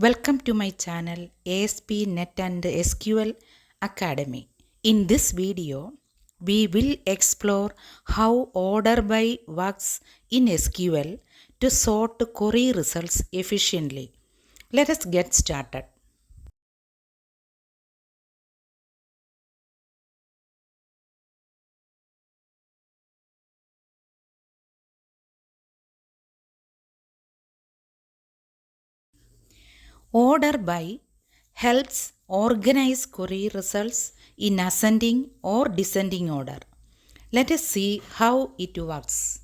Welcome to my channel ASP Net and SQL Academy. In this video, we will explore how order by works in SQL to sort query results efficiently. Let us get started. Order by helps organize query results in ascending or descending order. Let us see how it works.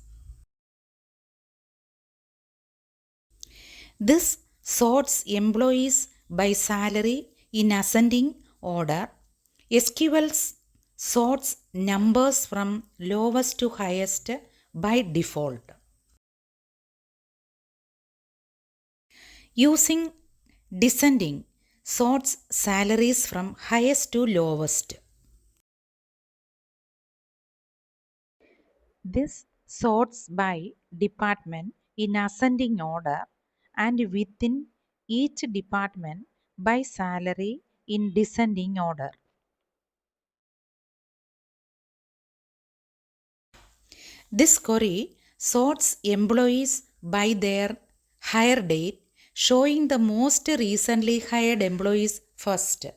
This sorts employees by salary in ascending order. SQL sorts numbers from lowest to highest by default. Using descending sorts salaries from highest to lowest. This sorts by department in ascending order and within each department by salary in descending order. This query sorts employees by their hire date, showing the most recently hired employees first.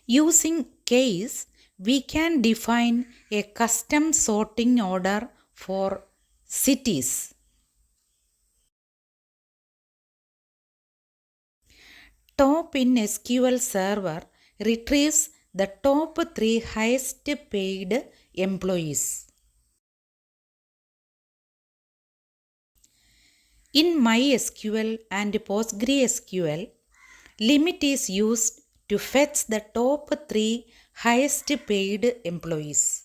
Using case, we can define a custom sorting order for cities. Top in SQL Server retrieves the top 3 highest paid employees. In MySQL and PostgreSQL, limit is used to fetch the top 3 highest paid employees.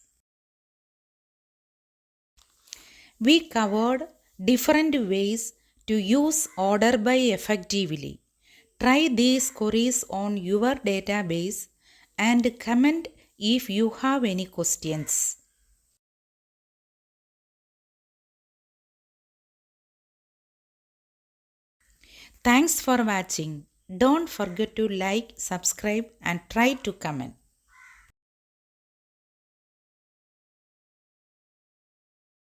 We covered different ways to use order by effectively. Try these queries on your database and comment if you have any questions. Thanks for watching. Don't forget to like, subscribe and try to comment.